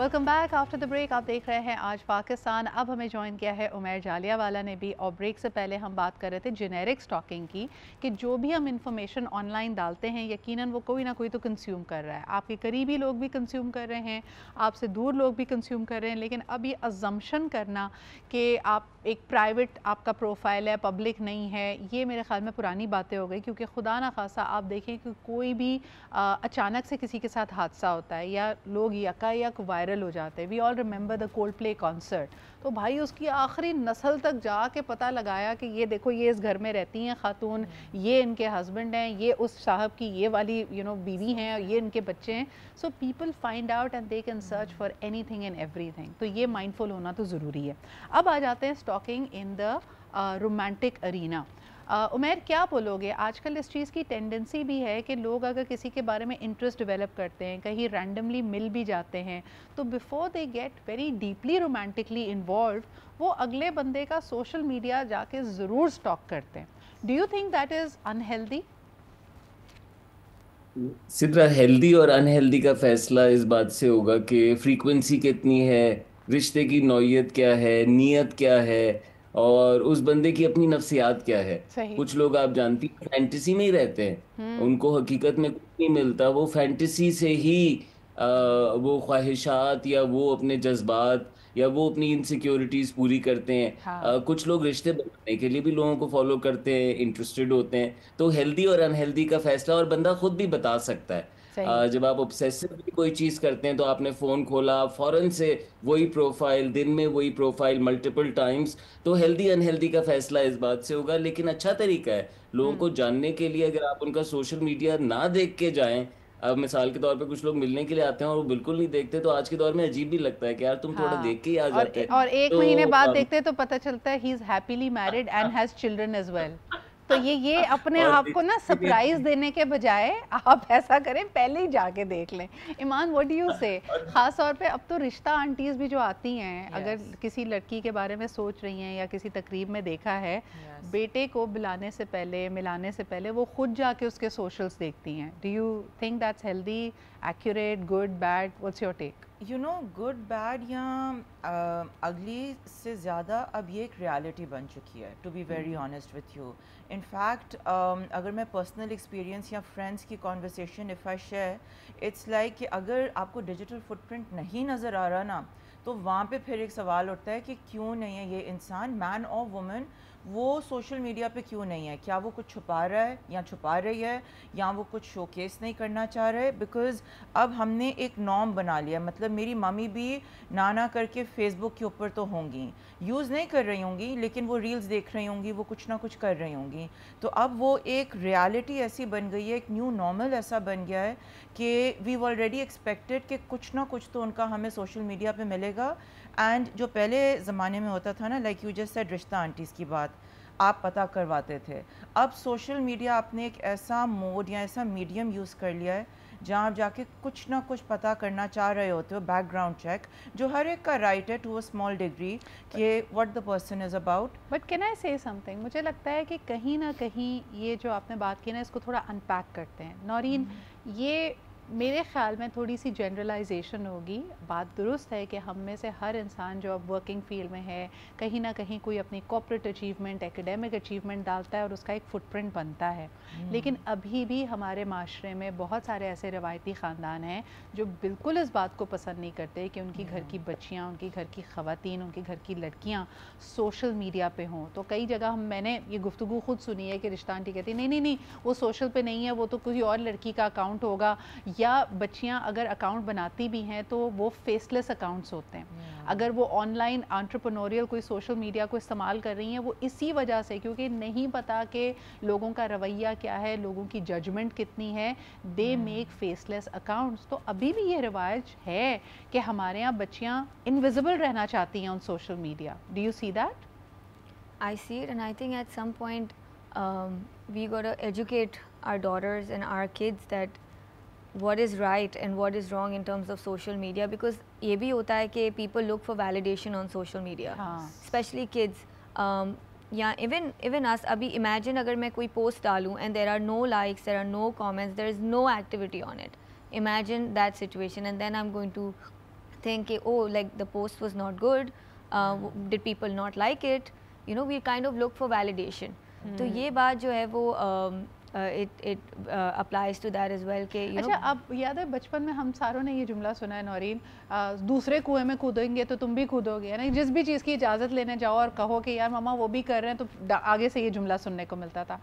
Welcome back after the break. आप देख रहे हैं आज पाकिस्तान। अब हमें ज्वाइन किया है उमैर जालियावाला ने भी, और ब्रेक से पहले हम बात कर रहे थे जेनेरिक स्टॉकिंग की, कि जो भी हम इंफॉर्मेशन ऑनलाइन डालते हैं यकीनन वो कोई ना कोई तो कंज्यूम कर रहा है। आपके करीबी लोग भी कंज्यूम कर रहे हैं, आपसे दूर लोग भी कंज्यूम कर रहे हैं, लेकिन अब ये अजम्पशन करना कि आप एक प्राइवेट आपका प्रोफाइल है, पब्लिक नहीं है, ये मेरे ख्याल में पुरानी बातें हो गई। क्योंकि खुदा ना खासा आप देखें कि कोई भी अचानक से किसी के साथ हादसा होता है या लोग यकायक वायरल हो जाते हैं। We all remember the Coldplay concert. तो भाई उसकी आखिरी नस्ल तक जाके पता लगाया कि ये देखो ये इस घर में रहती हैं खातून, ये इनके हस्बैंड हैं, ये उस साहब की ये वाली बीवी हैं, ये इनके बच्चे हैं। So people find out and they can search for anything and everything. तो ये माइंडफुल होना तो ज़रूरी है। अब आ जाते हैं stalking in the romantic arena. Umair, क्या बोलोगे? आजकल इस चीज़ की टेंडेंसी भी है कि लोग अगर किसी के बारे में इंटरेस्ट डेवलप करते हैं, कहीं रैंडमली मिल भी जाते हैं, तो before they get very deeply romantically involve वो अगले बंदे का सोशल मीडिया जाके ज़रूर स्टॉक करते हैं। Do you think that is unhealthy? Sidra, healthy और अनहेल्दी का फैसला इस बात से होगा कि फ्रीक्वेंसी कितनी है, रिश्ते की नौयत क्या है, नीयत क्या है, और उस बंदे की अपनी नफ्सियात क्या है। सही। कुछ लोग आप जानती हैं फैंटेसी में ही रहते हैं, उनको हकीकत में कुछ नहीं मिलता, वो फैंटेसी से ही वो ख्वाहिशात या वो अपने जज्बात या वो अपनी इनसिक्योरिटीज पूरी करते हैं। हाँ। कुछ लोग रिश्ते बनाने के लिए भी लोगों को फॉलो करते हैं, इंटरेस्टेड होते हैं। तो हेल्दी और अनहेल्दी का फैसला और बंदा खुद भी बता सकता है। सही। जब आप ऑब्सेसिवली कोई चीज करते हैं तो आपने फोन खोला, फौरन से वही प्रोफाइल, दिन में वही प्रोफाइल मल्टीपल टाइम्स, तो हेल्दी अनहेल्दी का फैसला इस बात से होगा। लेकिन अच्छा तरीका है लोगों को जानने के लिए, अगर आप उनका सोशल मीडिया ना देख के जाएं। अब मिसाल के तौर पे कुछ लोग मिलने के लिए आते हैं और वो बिल्कुल नहीं देखते, तो आज के दौर में अजीब भी लगता है कि यार तुम थोड़ा हाँ। देख के ही आ और जाते। और एक महीने तो बाद देखते तो पता चलता है he is happily married and has children as well. तो ये अपने और आप को ना सरप्राइज देने के बजाय आप ऐसा करें, पहले ही जाके देख लें। ईमान, व्हाट डू यू से? और ख़ास तौर पे अब तो रिश्ता आंटीज़ भी जो आती हैं, अगर यस, किसी लड़की के बारे में सोच रही हैं या किसी तकरीब में देखा है, यस। बेटे को बुलाने से पहले, मिलाने से पहले वो खुद जाके उसके सोशल्स देखती हैं। Do you think that's healthy, accurate, good, bad? What's your take? You know, good bad या अगली से ज़्यादा अब ये एक रियलिटी बन चुकी है, to be very honest with you. In fact अगर मैं पर्सनल एक्सपीरियंस या फ्रेंड्स की conversation if I share, it's like कि अगर आपको डिजिटल फुटप्रिंट नहीं नज़र आ रहा ना, तो वहाँ पे फिर एक सवाल उठता है कि क्यों नहीं है ये इंसान, मैन और वुमन, वो सोशल मीडिया पे क्यों नहीं है? क्या वो कुछ छुपा रहा है या छुपा रही है, या वो कुछ शोकेस नहीं करना चाह रहे? बिकॉज़ अब हमने एक नॉर्म बना लिया। मतलब मेरी मम्मी भी ना करके फेसबुक के ऊपर तो होंगी, यूज़ नहीं कर रही होंगी, लेकिन वो रील्स देख रही होंगी, वो कुछ ना कुछ कर रही होंगी। तो अब वो एक रियलिटी ऐसी बन गई है, एक न्यू नॉर्मल ऐसा बन गया है कि वी ऑलरेडी एक्सपेक्टेड कि कुछ ना कुछ तो उनका हमें सोशल मीडिया पे मिलेगा। एंड जो पहले ज़माने में होता था ना, लाइक यू जस्ट सेड, रिश्ता आंटीज़ की बात आप पता करवाते थे, अब सोशल मीडिया आपने एक ऐसा मोड या ऐसा मीडियम यूज़ कर लिया है जहाँ आप जाके कुछ ना कुछ पता करना चाह रहे होते हो, बैकग्राउंड चेक, जो हर एक का राइट है टू अ स्मॉल डिग्री, कि what the person is about. But can I से समथिंग? मुझे लगता है कि कहीं ना कहीं ये जो आपने बात की ना, इसको थोड़ा अनपैक करते हैं नौरीन। ये मेरे ख्याल में थोड़ी सी जनरलाइजेशन होगी। बात दुरुस्त है कि हम में से हर इंसान जो अब वर्किंग फील्ड में है, कहीं ना कहीं कोई अपनी कॉर्पोरेट अचीवमेंट, एकेडमिक अचीवमेंट डालता है और उसका एक फुटप्रिंट बनता है। लेकिन अभी भी हमारे माशरे में बहुत सारे ऐसे रवायती ख़ानदान हैं जो बिल्कुल इस बात को पसंद नहीं करते कि उनकी घर की बच्चियाँ, उनकी घर की ख़वातीन, उनकी घर की लड़कियाँ सोशल मीडिया पे हों। तो कई जगह मैंने ये गुफ्तगू खुद सुनी है कि रिश्ता आंटी कहती नहीं नहीं नहीं, वो सोशल पे नहीं है, वो तो कोई और लड़की का अकाउंट होगा। या बच्चियां अगर अकाउंट बनाती भी हैं तो वो फेसलेस अकाउंट्स होते हैं। अगर वो ऑनलाइन एंटरप्रेन्योरियल कोई सोशल मीडिया को इस्तेमाल कर रही हैं, वो इसी वजह से, क्योंकि नहीं पता कि लोगों का रवैया क्या है, लोगों की जजमेंट कितनी है, दे मेक फेसलेस अकाउंट्स। तो अभी भी ये रिवाज है कि हमारे यहाँ बच्चियाँ इनविजिबल रहना चाहती हैं on social media. Do you see that? I see it, and I think at some point we got to educate our daughters and our kids that what is right and what is wrong in terms of social media, because ये भी होता है कि people look for validation on social media, हाँ। especially kids. या even us, अभी imagine अगर मैं कोई post डालूं and there are no likes, there are no comments, there is no activity on it. Imagine that situation, and then I'm going to think कि oh like the post was not good, did people not like it, you know, we kind of look for validation. तो ये बात जो है वो it applies to that as well कि you know. अच्छा, अब याद है बचपन में हम सारों ने ये जुमला सुना है नौरीन, दूसरे कुएं में कूदेंगे तो तुम भी कूदोगे, यानी जिस भी चीज़ की इजाज़त लेने जाओ और कहो कि यार मम्मा वो भी कर रहे हैं, तो आगे से ये जुमला सुनने को मिलता था।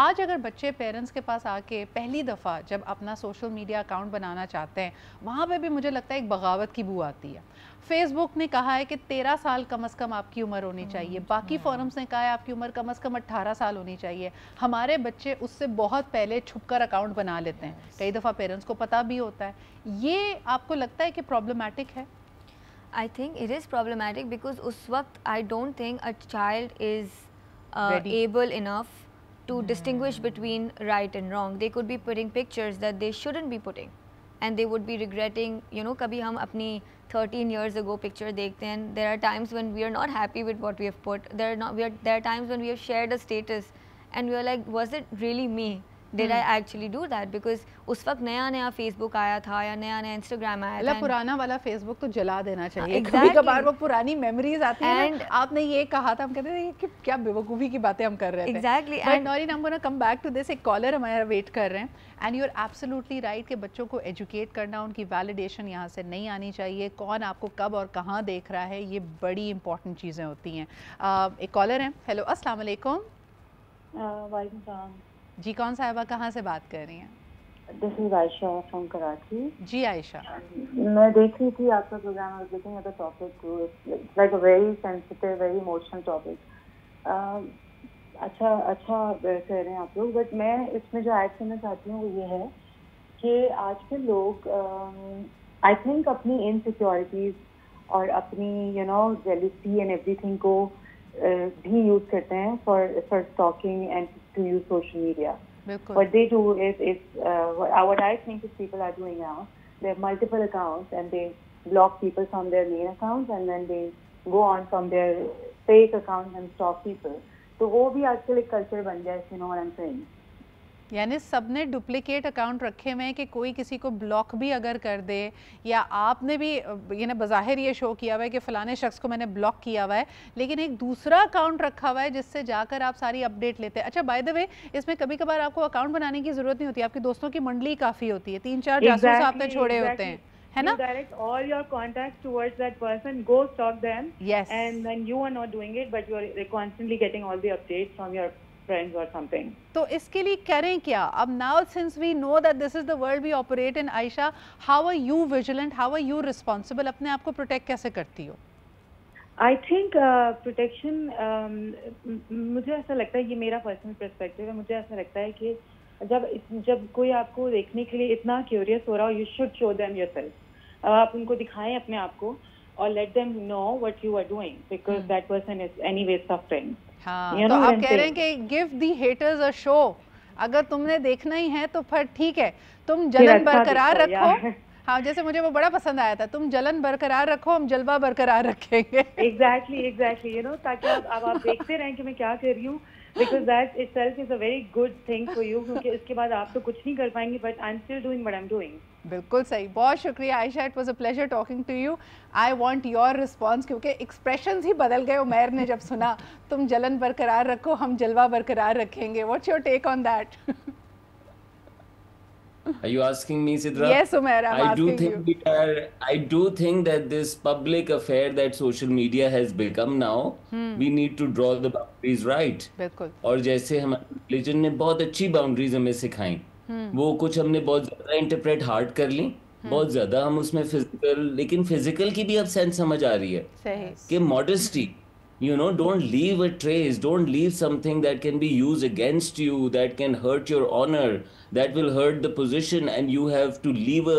आज अगर बच्चे पेरेंट्स के पास आके पहली दफ़ा जब अपना सोशल मीडिया अकाउंट बनाना चाहते हैं, वहाँ पे भी मुझे लगता है एक बगावत की बू आती है। फेसबुक ने कहा है कि 13 साल कम से कम आपकी उम्र होनी चाहिए, बाकी फोरम्स ने कहा है आपकी उम्र कम से कम 18 साल होनी चाहिए। हमारे बच्चे उससे बहुत पहले छुपकर अकाउंट बना लेते हैं, कई दफ़ा पेरेंट्स को पता भी होता है। ये आपको लगता है कि प्रॉब्लमैटिक है? I think it is problematic because उस वक्त I don't think a child is able enough to distinguish between right and wrong. They could be putting pictures that they shouldn't be putting and they would be regretting, you know, कभी हम अपनी 13 years ago picture देखते हैं, there are times when we are not happy with what we have put, there are times when we have shared a status and we are like, was it really me? Did I actually do that? Because उस वक्त नया नया Facebook आया था या नया नया Instagram आया था। पुराना वाला Facebook तो जला देना चाहिए। कभी कभार वो पुरानी मेमोरीज आती हैं ना, आपने ये कहा था, हम कहते थे कि क्या बेवकूफ़ी की बातें हम कर रहे थे। Exactly. But Noreen, I'm gonna come back to this. एक कॉलर हमारा वेट कर रहे हैं and you are absolutely right कि बच्चों को एजुकेट करना, उनकी वैलिडेशन यहाँ से नहीं आनी चाहिए। कौन आपको कब और कहाँ देख रहा है, ये बड़ी इंपॉर्टेंट चीज़ें होती हैं। एक कॉलर हैं। हेलो, अस्सलाम वालेकुम। वालेकुम सलाम जी, कौन साहिबा कहाँ से बात कर रही हैं? This is Ayesha from Karachi. जी आयशा, मैं देख रही थी आपका प्रोग्राम और looking at the topic, it's like a very sensitive, very emotional topic. अच्छा कह रहे हैं आप लोग, बट मैं इसमें जो ऐड करना चाहती हूँ वो ये है कि आज के लोग आई थिंक अपनी इनसिक्योरिटीज और अपनी you know jealousy and everything को भी यूज करते हैं for stalking and to use social media. What they do is what I think is people are doing now, they have multiple accounts and they block people from their main accounts and then they go on from their fake accounts and stalk people. तो वो भी आजकल एक culture बन गया है, you know what I'm saying? यानी सबने डुप्लीकेट अकाउंट रखे हुए हैं कि कोई किसी को ब्लॉक भी अगर कर दे, या आपने भी यानी बज़ाहिर ये शो किया हुआ है कि फ़लाने शख्स को मैंने ब्लॉक किया हुआ है, लेकिन एक दूसरा अकाउंट रखा हुआ है जिससे जाकर आप सारी अपडेट लेते हैं। अच्छा, बाय द वे, इसमें कभी कभार आपको अकाउंट बनाने की ज़रूरत नहीं होती, आपके दोस्तों की मंडली काफ़ी होती है, 3-4 जासूस आपने छोड़े होते हैं, है ना? Direct all your contacts towards that person, go stalk them. Yes. And then you are not doing it, but you are constantly getting all the updates from your friends or something. तो इसके लिए करें क्या? अब now since we know that this is the world we operate in, Aisha, how are you vigilant? How are you responsible? अपने आप को protect कैसे करती हो? I think protection, मुझे ऐसा लगता है, ये मेरा पर्सनल पर्सपेक्टिव है, मुझे ऐसा लगता है कि जब कोई आपको देखने के लिए इतना क्यूरियस हो रहा हो, you should show them yourself. आप उनको दिखाएं अपने आप को और let them know what you are doing because that person is anyway suffering. हाँ, तो आप कह रहे हैं कि give the haters a show. अगर तुमने देखना ही है तो फिर ठीक है, तुम जलन बरकरार रखो। हाँ, जैसे मुझे वो बड़ा पसंद आया था, तुम जलन बरकरार रखो, हम जलवा बरकरार रखेंगे। Exactly, you know, ताकि आप देखते रहें कि मैं क्या कर रही हूँ, because that itself is a very good thing for you, क्योंकि इसके बाद आप तो कुछ नहीं कर पाएंगे, but I'm still doing what I'm doing. बिल्कुल सही, बहुत शुक्रिया Ayesha, it was a pleasure talking to you. I want your response, क्योंकि एक्सप्रेशंस ही बदल गए उमैर ने जब सुना तुम जलन बरकरार रखो, हम जलवा बरकरार रखेंगे। What's your take on that? Are you asking me, Sidra? Yes, Umair, I'm asking you. I do think that this public affair that social media has become now, we need to draw the boundaries right. बिल्कुल। और जैसे हमारे religion ने बहुत अच्छी boundaries हमें सिखाई, वो कुछ हमने बहुत ज्यादा इंटरप्रेट हार्ड कर ली, बहुत ज्यादा हम उसमें फिजिकल, लेकिन फिजिकल की भी अब सेंस समझ आ रही है कि modesty, you know, don't leave a trace, don't leave something that can be used against you, that can hurt your honor, that will hurt the position, and you have to leave a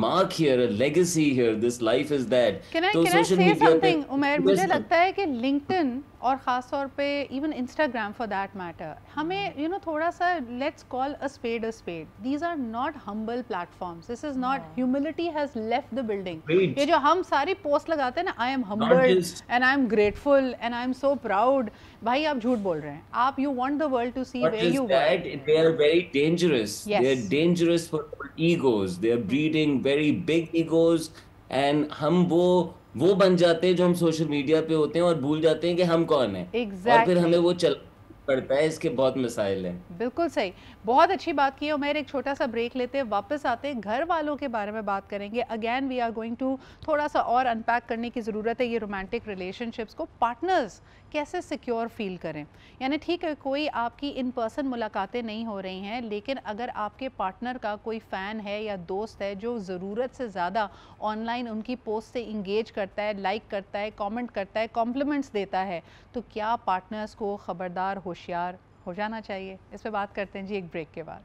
mark here, a legacy here. This life is that. Can I say something, Umair? मुझे लगता है कि LinkedIn और ख़ास तौर पे even Instagram for that matter, हमें you know थोड़ा सा let's call a spade a spade. These are not humble platforms. This is not, humility has left the building. ये जो हम सारी पोस्ट लगाते हैं ना, I am humbled and I am grateful and I am so proud. भाई आप झूठ बोल रहे हैं, आप you want the world to see where you were. They are very dangerous. Yes. They are dangerous for egos. They are breeding very big egos, and हम वो बन जाते हैं जो हम सोशल मीडिया पे होते हैं और भूल जाते हैं कि हम कौन हैं। और फिर हमें एग्जैक्टली वो चल पड़ता है। इसके बहुत मिसाइल हैं। बिल्कुल सही, बहुत अच्छी बात की है उमर। एक छोटा सा ब्रेक लेते हैं, वापस आते हैं, घर वालों के बारे में बात करेंगे। Again we are going to थोड़ा सा और अनपैक करने की ज़रूरत है ये रोमांटिक रिलेशनशिप्स को। पार्टनर्स कैसे सिक्योर फील करें, यानी ठीक है कोई आपकी इन पर्सन मुलाकातें नहीं हो रही हैं, लेकिन अगर आपके पार्टनर का कोई फ़ैन है या दोस्त है जो ज़रूरत से ज़्यादा ऑनलाइन उनकी पोस्ट से इंगेज करता है, लाइक करता है, कमेंट करता है, कॉम्प्लीमेंट्स देता है, तो क्या पार्टनर्स को ख़बरदार होशियार हो जाना चाहिए? इस पे बात करते हैं जी एक ब्रेक के बाद।